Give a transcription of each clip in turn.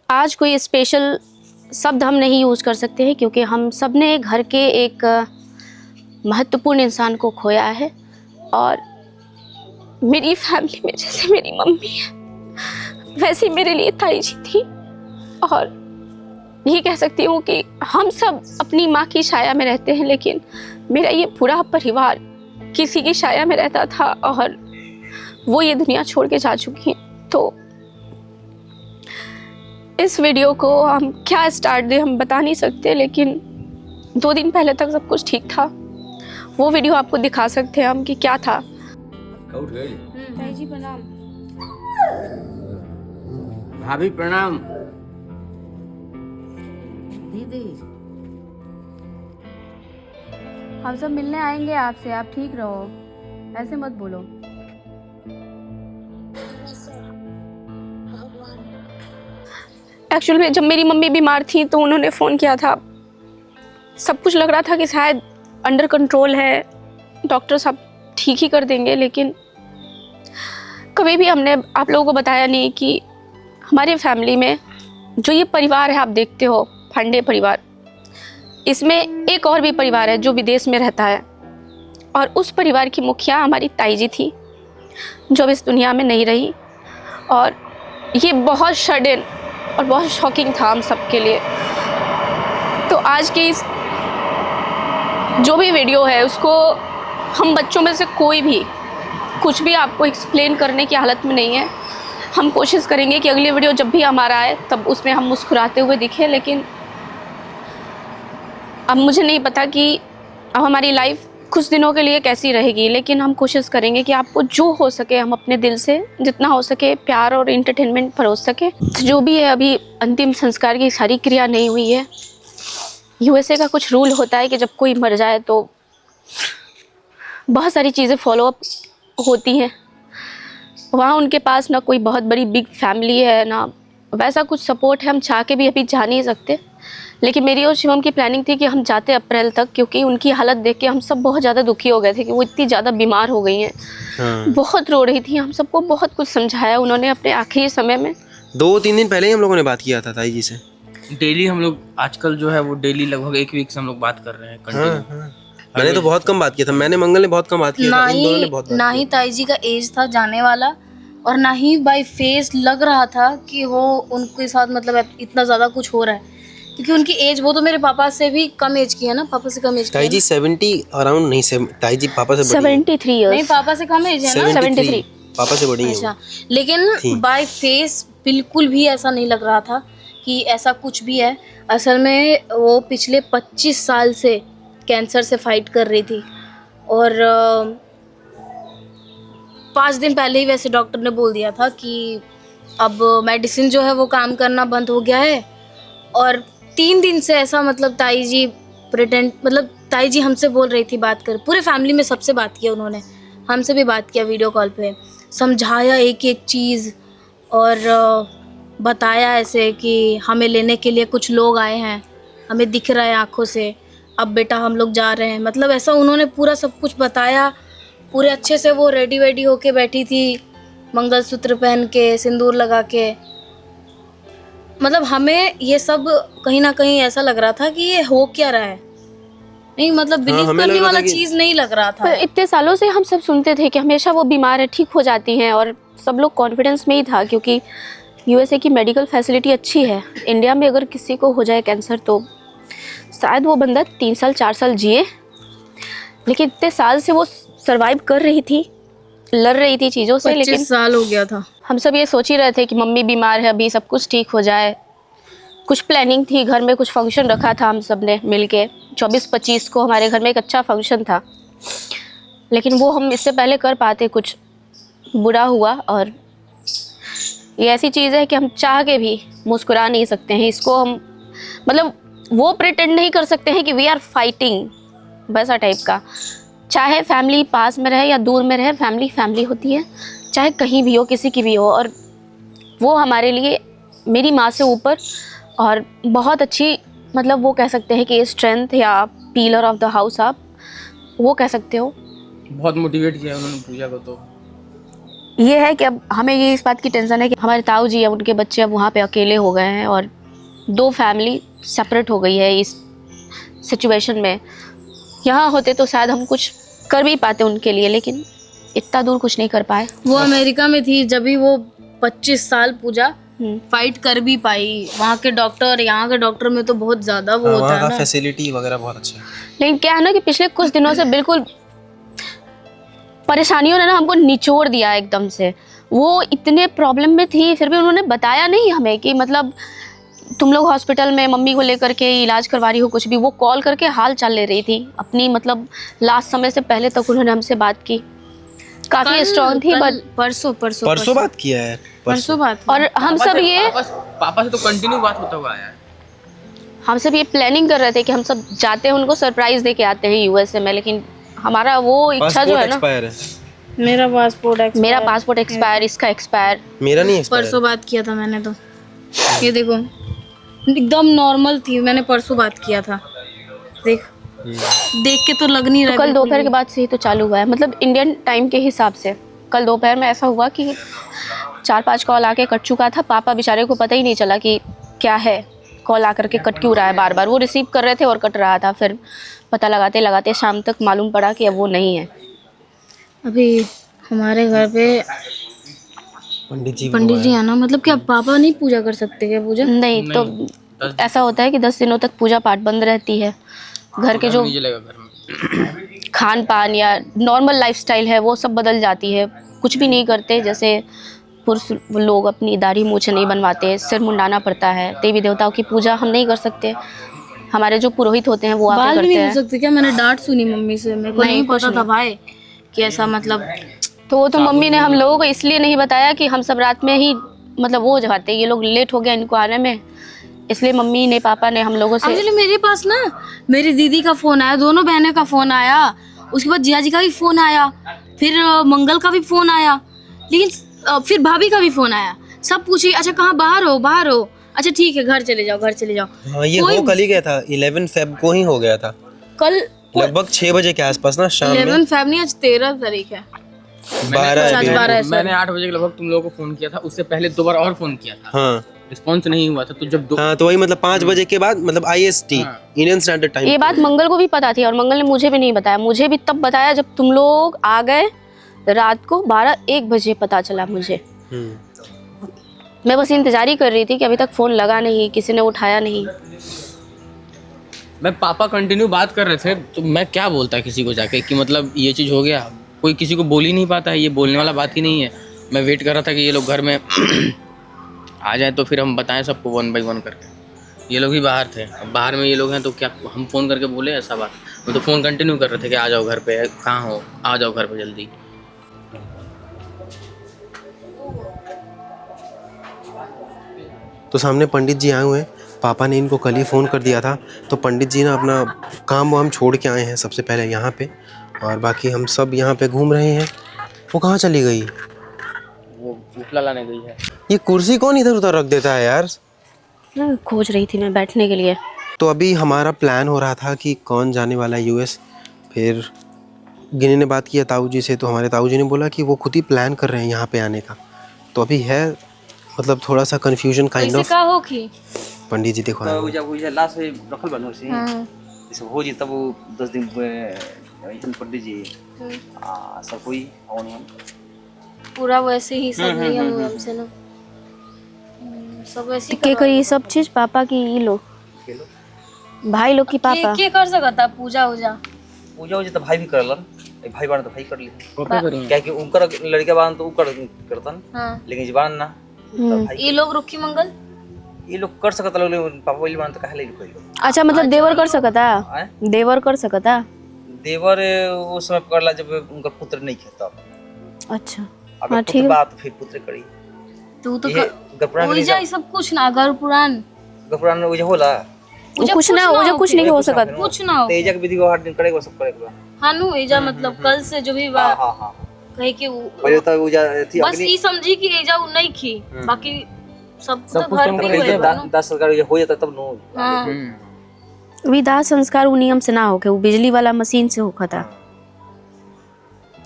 आज कोई स्पेशल शब्द हम नहीं यूज़ कर सकते हैं क्योंकि हम सब ने घर के एक महत्वपूर्ण इंसान को खोया है। और मेरी फैमिली में जैसे मेरी मम्मी है वैसे मेरे लिए ताई जी थी। और ये कह सकती हूँ कि हम सब अपनी माँ की छाया में रहते हैं, लेकिन मेरा ये पूरा परिवार किसी की छाया में रहता था और वो ये दुनिया छोड़ के जा चुकी हैं। तो इस वीडियो को हम क्या स्टार्ट दें हम बता नहीं सकते, लेकिन 2 दिन पहले तक सब कुछ ठीक था। वो वीडियो आपको दिखा सकते हैं हम कि क्या था। उठ गई। ताई जी प्रणाम। भाभी प्रणाम। दीदी हम सब मिलने आएंगे आपसे, आप ठीक रहो, ऐसे मत बोलो। एक्चुअल में जब मेरी मम्मी बीमार थी तो उन्होंने फ़ोन किया था। सब कुछ लग रहा था कि शायद अंडर कंट्रोल है, डॉक्टर साहब ठीक ही कर देंगे, लेकिन कभी भी हमने आप लोगों को बताया नहीं कि हमारे फैमिली में जो ये परिवार है आप देखते हो, फांडे परिवार, इसमें एक और भी परिवार है जो विदेश में रहता है। और उस परिवार की मुखिया हमारी ताई जी थी जो अब इस दुनिया में नहीं रही। और ये बहुत सडन और बहुत शॉकिंग था हम सब के लिए। तो आज की इस जो भी वीडियो है उसको हम बच्चों में से कोई भी कुछ भी आपको एक्सप्लेन करने की हालत में नहीं है। हम कोशिश करेंगे कि अगली वीडियो जब भी हमारा आए तब उसमें हम मुस्कुराते हुए दिखें, लेकिन अब मुझे नहीं पता कि अब हमारी लाइफ कुछ दिनों के लिए कैसी रहेगी, लेकिन हम कोशिश करेंगे कि आपको जो हो सके हम अपने दिल से जितना हो सके प्यार और एंटरटेनमेंट परोस सके। जो भी है अभी अंतिम संस्कार की सारी क्रिया नहीं हुई है। यूएसए का कुछ रूल होता है कि जब कोई मर जाए तो बहुत सारी चीज़ें फॉलोअप होती हैं। वहाँ उनके पास ना कोई बहुत बड़ी बिग फैमिली है, ना वैसा कुछ सपोर्ट है। हम चाह के भी अभी जा नहीं सकते, लेकिन मेरी और शिवम की प्लानिंग थी कि हम जाते अप्रैल तक, क्योंकि उनकी हालत देख के हम सब बहुत ज़्यादा दुखी हो गए थे कि वो इतनी ज़्यादा बीमार हो गई हैं। हाँ। बहुत रो रही थी। हम सबको बहुत कुछ समझाया उन्होंने अपने आखिरी समय में। 2-3 दिन पहले ही हम लोगों ने बात किया था ताई जी से। डेली हम लोग आजकल जो है वो डेली लगभग 1 वीक से हम लोग बात कर रहे हैं हाँ, कंटिन्यू। हाँ। मैंने तो बहुत कम बात किया था, मैंने मंगल ने बहुत कम बात किया था, इन दोनों ने बहुत ना बात ही ताई जी का एज था जाने वाला, और ना ही बाय फेस लग रहा था कि वो उनके साथ मतलब इतना ज़्यादा कुछ हो रहा है, क्योंकि उनकी एज, वो तो मेरे पापा से भी कम एज की है ना, पापा से कम एज की ताई है जी 70 अराउंड नहीं, ताई जी पापा से बड़ी हैं। 73 नहीं, ईयर्स। पापा से कम एज है ना। 73 पापा से बड़ी हैं अच्छा, वो। लेकिन बाय फेस बिल्कुल भी ऐसा नहीं लग रहा था कि ऐसा कुछ भी है। असल में वो पिछले 25 साल से कैंसर से फाइट कर रही थी, और 5 दिन पहले ही वैसे डॉक्टर ने बोल दिया था कि अब मेडिसिन जो है वो काम करना बंद हो गया है। और 3 दिन से ऐसा मतलब ताई जी मतलब ताई जी हमसे बोल रही थी, बात कर, पूरे फैमिली में सबसे बात किया उन्होंने, हमसे भी बात किया वीडियो कॉल पे, समझाया एक एक चीज़, और बताया ऐसे कि हमें लेने के लिए कुछ लोग आए हैं, हमें दिख रहा है आँखों से, अब बेटा हम लोग जा रहे हैं, मतलब ऐसा उन्होंने पूरा सब कुछ बताया। पूरे अच्छे से वो रेडी वेडी होके बैठी थी, मंगलसूत्र पहन के, सिंदूर लगा के। मतलब हमें ये सब कहीं ना कहीं ऐसा लग रहा था कि ये हो क्या रहा है, नहीं मतलब बिलीव हमें लग करने रहा था वाला कि- चीज़ नहीं लग रहा था। पर इतने सालों से हम सब सुनते थे कि हमेशा वो बीमार है, ठीक हो जाती हैं, और सब लोग कॉन्फिडेंस में ही था क्योंकि यूएसए की मेडिकल फैसिलिटी अच्छी है। इंडिया में अगर किसी को हो जाए कैंसर तो शायद वो बंदा 3 साल 4 साल जिए, लेकिन इतने साल से वो सरवाइव कर रही थी, लड़ रही थी चीज़ों से। 25 लेकिन साल हो गया था। हम सब ये सोच ही रहे थे कि मम्मी बीमार है, अभी सब कुछ ठीक हो जाए। कुछ प्लानिंग थी, घर में कुछ फंक्शन रखा था हम सब ने मिल के, 24-25 को हमारे घर में एक अच्छा फंक्शन था, लेकिन वो हम इससे पहले कर पाते, कुछ बुरा हुआ। और ये ऐसी चीज़ है कि हम चाह के भी मुस्कुरा नहीं सकते हैं इसको। हम मतलब वो प्रिटेंड नहीं कर सकते हैं कि वी आर फाइटिंग, वैसा टाइप का। चाहे फैमिली पास में रहे या दूर में रहे, फैमिली फैमिली होती है, चाहे कहीं भी हो, किसी की भी हो। और वो हमारे लिए मेरी माँ से ऊपर और बहुत अच्छी, मतलब वो कह सकते हैं कि स्ट्रेंथ या पिलर ऑफ द हाउस, आप वो कह सकते हो। बहुत मोटिवेट किया उन्होंने पूजा को। तो ये है कि अब हमें ये इस बात की टेंशन है कि हमारे ताऊ जी अब उनके बच्चे अब वहाँ पे अकेले हो गए हैं और 2 फैमिली सेपरेट हो गई है इस सिचुएशन में। यहाँ होते तो शायद हम कुछ कर भी पाते उनके लिए, लेकिन इतना दूर कुछ नहीं कर पाए। वो अमेरिका में थी जब भी वो 25 साल पूजा फाइट कर भी पाई। वहाँ के डॉक्टर यहाँ के डॉक्टर में तो बहुत ज्यादा वो होता वहाँ है का ना। फैसिलिटी वगैरह बहुत अच्छा है। लेकिन क्या है ना कि पिछले कुछ दिनों से बिल्कुल परेशानियों ने ना हमको निचोड़ दिया एकदम से। वो इतने प्रॉब्लम में थी, फिर भी उन्होंने बताया नहीं हमें कि मतलब तुम लोग हॉस्पिटल में मम्मी को लेकर के इलाज करवा रही हो कुछ भी। वो कॉल करके हाल चाल ले रही थी अपनी, मतलब लास्ट समय से पहले तक उन्होंने हमसे बात की, काफी स्ट्रांग थी। बट परसों बात किया है, परसों बात और हम सब ये पापा से तो कंटिन्यू बात होता हुआ आया है। हम सब ये प्लानिंग कर रहे थे कि हम सब जाते हैं उनको सरप्राइज दे के आते हैं यूएसए में, लेकिन हमारा वो इच्छा जो है ना, एक्सपायर है। मेरा पासपोर्ट एक्सपायर, इसका एक्सपायर। मेरा नहीं एक्सपायर। परसों बात किया था मैंने तो। ये देखो एकदम नॉर्मल थी, मैंने परसों बात किया था। देख के तो लग नहीं रहा। तो कल दोपहर के बाद से ही तो चालू हुआ है, मतलब इंडियन टाइम के हिसाब से कल दोपहर में ऐसा हुआ कि 4-5 कॉल आके कट चुका था। पापा बेचारे को पता ही नहीं चला कि क्या है, कॉल आकर के कट क्यों रहा है बार बार। वो रिसीव कर रहे थे और कट रहा था। फिर पता लगाते लगाते शाम तक मालूम पड़ा कि अब वो नहीं है। अभी हमारे घर पे पंडित जी है ना, मतलब क्या पापा नहीं पूजा कर सकते क्या? पूजा नहीं तो ऐसा होता है कि 10 दिनों तक पूजा पाठ बंद रहती है। घर के जो खान पान या नॉर्मल लाइफस्टाइल है वो सब बदल जाती है। कुछ भी नहीं करते, जैसे पुरुष लोग अपनी दाढ़ी मूछ नहीं बनवाते, सिर मुंडाना पड़ता है। देवी देवताओं की पूजा हम नहीं कर सकते, हमारे जो पुरोहित होते हैं वो आके बाल करते भी नहीं हैं। हो सकते क्या? मैंने डांट सुनी मम्मी से, मेरे को नहीं पता था भाई कि ऐसा मतलब। तो वो तो मम्मी ने हम लोगों को इसलिए नहीं बताया कि हम सब रात में ही मतलब वो जाते, ये लोग लेट हो गया इनको आने में, इसलिए मम्मी ने पापा ने हम लोगों से। एक्चुअली मेरे पास ना मेरी दीदी का फोन आया, दोनों बहनों का फोन आया, उसके बाद जिया जी का भी फोन आया, फिर मंगल का भी फोन आया, लेकिन फिर भाभी का भी फोन आया। सब पूछी अच्छा कहाँ बाहर हो, अच्छा ठीक है घर चले जाओ। हाँ ये वो कल ही गया था, 11 फेब को ही हो गया था, कल लगभग 6 बजे के आसपास ना शाम में। 11 फेब नहीं, आज 13 तारीख है। 12 मैंने 8 बजे के लगभग तुम लोगों को फोन किया था, उससे पहले 2 बार और फोन किया था। हाँ रिस्पॉन्स नहीं हुआ था, तो जब हाँ तो वही मतलब 5 बजे के बाद मतलब IST इंडियन स्टैंडर्ड टाइम। ये बात मंगल को भी पता थी और मंगल ने मुझे भी नहीं बताया। मुझे भी तब बताया जब तुम लोग आ गए रात को 12-1 बजे पता चला मुझे। मैं बस इंतजार ही कर रही थी कि अभी तक फोन लगा नहीं, किसी ने उठाया नहीं। मैं पापा कंटिन्यू बात कर रहे थे, तो मैं क्या बोलता किसी को जाके कि मतलब ये चीज़ हो गया। कोई किसी को बोल ही नहीं पाता है, ये बोलने वाला बात ही नहीं है। मैं वेट कर रहा था कि ये लोग घर में आ जाए तो फिर हम बताएं सबको 1 by 1 करके। ये लोग ही बाहर थे, अब बाहर में ये लोग हैं तो क्या हम फ़ोन करके बोले ऐसा बात? वो तो फ़ोन कंटिन्यू कर रहे थे कि आ जाओ घर पे, कहाँ हो, आ जाओ घर पे जल्दी। तो सामने पंडित जी आए हुए हैं, पापा ने इनको कल ही फ़ोन कर दिया था। तो पंडित जी ना अपना काम वो हम छोड़ के आए हैं सबसे पहले यहाँ पे, और बाकी हम सब यहाँ पे घूम रहे हैं। वो कहाँ चली गई? वो उपला लाने गई है। ये कुर्सी कौन इधर उधर रख देता है यार? खोज रही थी मैं बैठने के लिए। तो अभी हमारा प्लान हो रहा था कि कौन जाने वाला है US। फिर गिनी ने बात किया ताऊ जी से, तो हमारे ताऊ जी ने बोला कि वो खुद ही प्लान कर रहे हैं यहाँ पे आने का। तो अभी है मतलब थोड़ा सा कंफ्यूजन काइंड ऑफ। का हो कि पंडित जी देखो आए हुए। जब लास्ट से रखल बनू से जैसे हो जी तब 10 दिन इतन पंडित जी सब कोई आवन पूरा वैसे ही सब नियम से ना, सब वैसे के करी सब चीज पापा की ये लो भाई लोग की पापा के कर सकता पूजा उजा हो जी तो भाई भी करलन, भाई बाण तो भाई कर ली कॉपी करेंगे क्या कि उनकर लड़का बाण तो उकर करतन, लेकिन जी बाण ना तो भाई ये लोग रुखी मंगल ये लोग कर सकता लोग, पापा वाली बाण तो काहे ले कोई अच्छा मतलब देवर कर सकता, देवर कर सकता। देवर उस समय पकड़ला जब उनका पुत्र नहीं खेता। अच्छा अगर पुत्र बात फिर पुत्र करी तू तो गपुरान ओइजा ये सब कुछ ना अगर पुराण गपुरान ओइजा होला कुछ ना हो, जो कुछ नहीं हो सकता, कुछ ना हो। तेजा के विधि को 8 दिन करेगा सब करेगा। हां नु एजा मतलब कल से जो भी हां हां हां कहे कि पहले तो उजा थी बस ये समझी कि एजा उ नहीं खी, बाकी सब तो घर पे ही होएगा। 10 सरकार हो जाता तब नो। विदाह संस्कार वो नियम से ना होके, वो बिजली वाला मशीन से होखा था।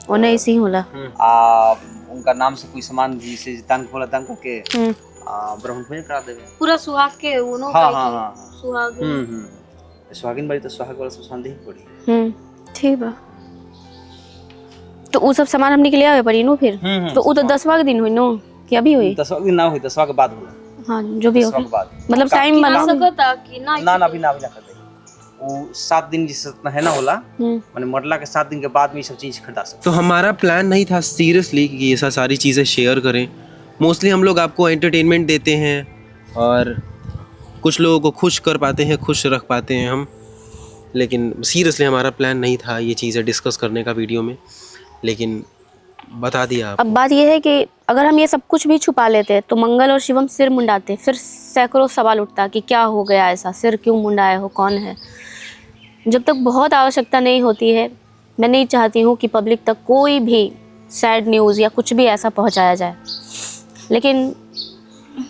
ओने इसी होला उनका नाम से कोई सामान जिसे दान खोला दान करके ब्राह्मण भोजन करा देवे। पूरा सुहाग के उनो हाँ हाँ हाँ सुहाग सुहागिन बारी तो सुहाग वाला सब संदेह पड़ी। ठीक बा। तो वो सब सामान हमने के लिए आवे पड़ी नो फिर तो वो तो 10वां के दिन हुई नो कि अभी हुई 10वां दिन ना हुई 10वां के बाद होला। हाँ जो भी हो 10वां के बाद मतलब टाइम ना मतलब सकता कि ना ना अभी ना कर दे। वो 7 दिन जितना है ना होला माने मरला के 7 दिन के बाद में ये सब चीज खरीदा सकते। तो हमारा प्लान नहीं था सीरियसली कि ये सारी चीज़ें शेयर करें। मोस्टली हम लोग आपको एंटरटेनमेंट देते हैं और कुछ लोगों को खुश कर पाते हैं, खुश रख पाते हैं हम, लेकिन सीरियसली हमारा प्लान नहीं था ये चीज़ें डिस्कस करने का वीडियो में, लेकिन बता दिया आप। अब बात यह है कि अगर हम ये सब कुछ भी छुपा लेते तो मंगल और शिवम सिर मुंडाते, फिर सैकड़ों सवाल उठता कि क्या हो गया, ऐसा सिर क्यों मुंडाए हो, कौन है। जब तक बहुत आवश्यकता नहीं होती है मैं नहीं चाहती हूँ कि पब्लिक तक कोई भी सैड न्यूज़ या कुछ भी ऐसा पहुँचाया जाए, लेकिन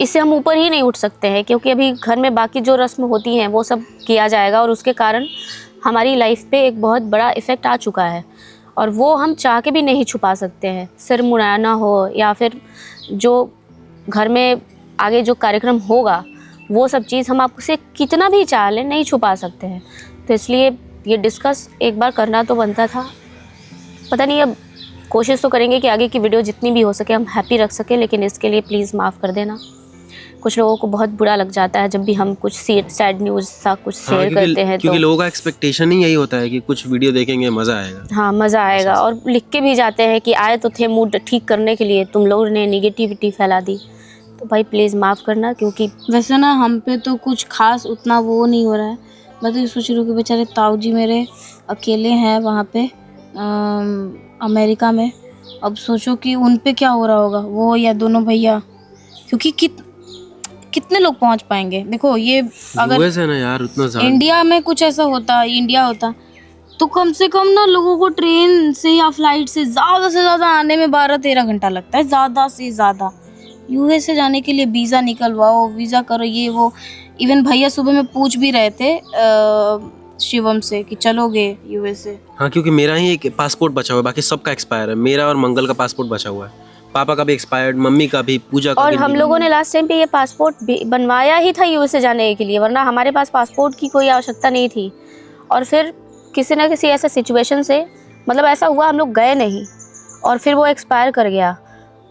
इससे हम ऊपर ही नहीं उठ सकते हैं क्योंकि अभी घर में बाकी जो रस्म होती हैं वो सब किया जाएगा और उसके कारण हमारी लाइफ पे एक बहुत बड़ा इफ़ेक्ट आ चुका है और वो हम चाह के भी नहीं छुपा सकते हैं। सिर मुड़ाना हो या फिर जो घर में आगे जो कार्यक्रम होगा वो सब चीज़ हम आपसे कितना भी चाह लें नहीं छुपा सकते हैं। तो इसलिए ये डिस्कस एक बार करना तो बनता था। पता नहीं, अब कोशिश तो करेंगे कि आगे की वीडियो जितनी भी हो सके हम हैप्पी रख सकें, लेकिन इसके लिए प्लीज़ माफ़ कर देना। कुछ लोगों को बहुत बुरा लग जाता है जब भी हम कुछ सैड न्यूज़ सा कुछ शेयर करते हैं क्योंकि तो लोगों का एक्सपेक्टेशन ही यही होता है कि कुछ वीडियो देखेंगे मज़ा आएगा। हाँ मज़ा आएगा, और लिख के भी जाते हैं कि आए तो थे मूड ठीक करने के लिए, तुम लोगों ने नेगेटिविटी फैला दी। तो भाई प्लीज़ माफ़ करना, क्योंकि वैसे ना हम पे तो कुछ खास उतना वो नहीं हो रहा है। मैं तो ये सोच रही हूँ कि बेचारे ताऊ जी मेरे अकेले हैं वहाँ पे अमेरिका में। अब सोचो कि उन पे क्या हो रहा होगा, वो या दोनों भैया, क्योंकि कितने लोग पहुँच पाएंगे। देखो ये अगर यूएस है ना यार, उतना ज़्यादा इंडिया में कुछ ऐसा होता, इंडिया होता तो कम से कम ना लोगों को ट्रेन से या फ्लाइट से ज़्यादा आने में 12-13 घंटा लगता है, ज़्यादा से ज़्यादा। यूएस से जाने के लिए वीज़ा निकलवाओ, वीज़ा करो, ये वो। इवन भैया सुबह में पूछ भी रहे थे शिवम से कि चलोगे यूएस से। हाँ, क्योंकि मेरा ही एक पासपोर्ट बचा हुआ है, बाकी सबका एक्सपायर है। मेरा और मंगल का पासपोर्ट बचा हुआ है, पापा का भी एक्सपायर्ड, मम्मी का भी, पूजा का और भी। हम लोगों ने लास्ट टाइम पे ये पासपोर्ट भी बनवाया ही था यूएस से जाने के लिए, वरना हमारे पास पासपोर्ट की कोई आवश्यकता नहीं थी। और फिर किसी न किसी ऐसे सिचुएशन से मतलब ऐसा हुआ हम लोग गए नहीं और फिर वो एक्सपायर कर गया।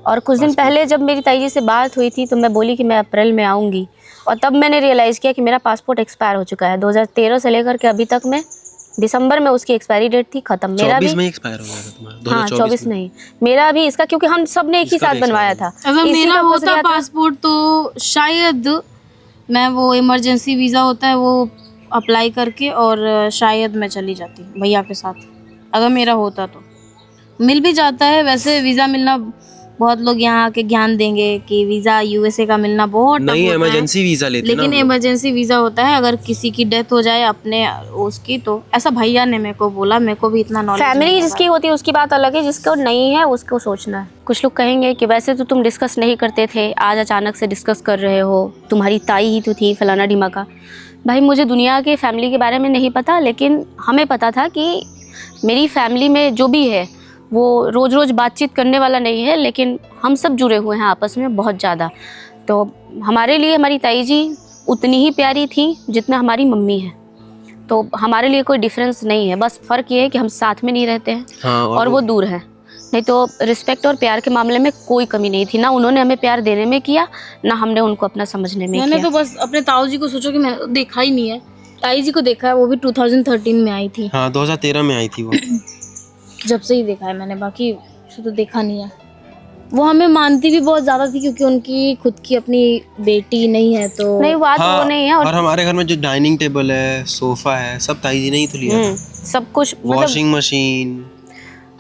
और कुछ दिन पहले जब मेरी ताई जी से बात हुई थी तो मैं बोली कि मैं अप्रैल में आऊँगी, और तब मैंने रियलाइज़ किया कि मेरा पासपोर्ट एक्सपायर हो चुका है। 2013 से लेकर के अभी तक में दिसंबर में उसकी एक्सपायरी डेट थी खत्म। मेरा भी 24 में एक्सपायर हो गया था तुम्हारा। हाँ 24 नहीं, मेरा भी इसका, क्योंकि हम सब ने एक ही साथ बनवाया था। अगर इसी मेरा का फंस होता गया था। पासपोर्ट तो शायद मैं वो इमरजेंसी वीज़ा होता है वो अप्लाई करके और शायद मैं चली जाती भैया के साथ। अगर मेरा होता तो मिल भी जाता है। वैसे वीज़ा मिलना, बहुत लोग यहाँ आके ज्ञान देंगे कि वीज़ा यूएसए का मिलना बहुत नहीं, टफ होता है, इमरजेंसी वीज़ा लेते ना लेकिन हम लोग। इमरजेंसी वीज़ा होता है अगर किसी की डेथ हो जाए अपने उसकी। तो ऐसा भैया ने मेरे को बोला, मेरे को भी इतना नॉलेज फैमिली जिसकी होती है उसकी बात अलग है, जिसको नहीं है उसको सोचना है। कुछ लोग कहेंगे कि वैसे तो तुम डिस्कस नहीं करते थे, आज अचानक से डिस्कस कर रहे हो, तुम्हारी ताई ही तो थी फलाना ढिमाका। भाई मुझे दुनिया के फैमिली के बारे में नहीं पता, लेकिन हमें पता था कि मेरी फैमिली में जो भी है वो रोज़ रोज़ बातचीत करने वाला नहीं है, लेकिन हम सब जुड़े हुए हैं आपस में बहुत ज़्यादा। तो हमारे लिए हमारी ताई जी उतनी ही प्यारी थी जितना हमारी मम्मी है। तो हमारे लिए कोई डिफरेंस नहीं है, बस फ़र्क ये है कि हम साथ में नहीं रहते हैं। हाँ, और वो दूर है। नहीं तो रिस्पेक्ट और प्यार के मामले में कोई कमी नहीं थी, ना उन्होंने हमें प्यार देने में किया, ना हमने उनको अपना समझने में मैंने किया। तो बस अपने ताऊ जी को सोचो कि मैंने देखा ही नहीं है। ताई जी को देखा है, वो भी 2013 में आई थी, हाँ 2013 में आई थी वो। जब से ही देखा है मैंने, बाकी उसे तो देखा नहीं है। वो हमें मानती भी बहुत ज़्यादा थी क्योंकि उनकी खुद की अपनी बेटी नहीं है। तो नहीं बात हाँ, वो नहीं है। और हमारे घर में जो डाइनिंग टेबल है, सोफा है, सब ताई जी ने ही तो लिया था। सब कुछ मतलब वॉशिंग मशीन,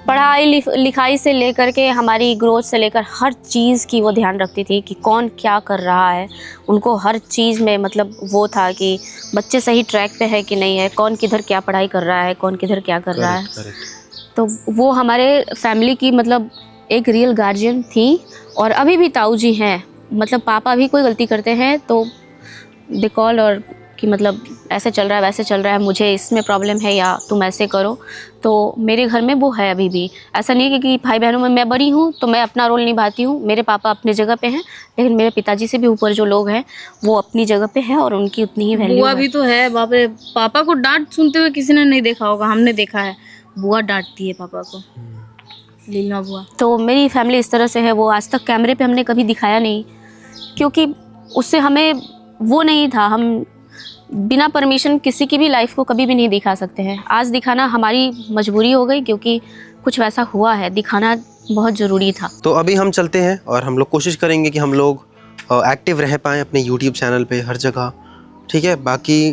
पढ़ाई लिखाई से लेकर के हमारी ग्रोथ से लेकर हर चीज़ की वो ध्यान रखती थी कि कौन क्या कर रहा है। उनको हर चीज़ में मतलब वो था कि बच्चे सही ट्रैक पे है कि नहीं है, कौन किधर क्या पढ़ाई कर रहा है, कौन किधर क्या कर रहा है। तो वो हमारे फैमिली की मतलब एक रियल गार्जियन थी। और अभी भी ताऊ जी हैं, मतलब पापा भी कोई गलती करते हैं तो दे कॉल और कि मतलब ऐसे चल रहा है वैसे चल रहा है, मुझे इसमें प्रॉब्लम है या तुम ऐसे करो। तो मेरे घर में वो है अभी भी। ऐसा नहीं है कि भाई बहनों में मैं बड़ी हूँ तो मैं अपना रोल निभाती हूँ। मेरे पापा अपनी जगह पे हैं, लेकिन मेरे पिताजी से भी ऊपर जो लोग हैं वो अपनी जगह पे हैं और उनकी उतनी ही वैल्यू बुआ है। भी तो है, बाप रे, पापा को डांट सुनते हुए किसी ने नहीं देखा होगा, हमने देखा है। बुआ डांटती है पापा को, लीला बुआ। तो मेरी फैमिली इस तरह से है। वो आज तक कैमरे पे हमने कभी दिखाया नहीं, क्योंकि उससे हमें वो नहीं था। हम बिना परमिशन किसी की भी लाइफ को कभी भी नहीं दिखा सकते हैं। आज दिखाना हमारी मजबूरी हो गई, क्योंकि कुछ वैसा हुआ है, दिखाना बहुत ज़रूरी था। तो अभी हम चलते हैं और हम लोग कोशिश करेंगे कि हम लोग एक्टिव रह पाएँ अपने यूट्यूब चैनल पे हर जगह, ठीक है। बाकी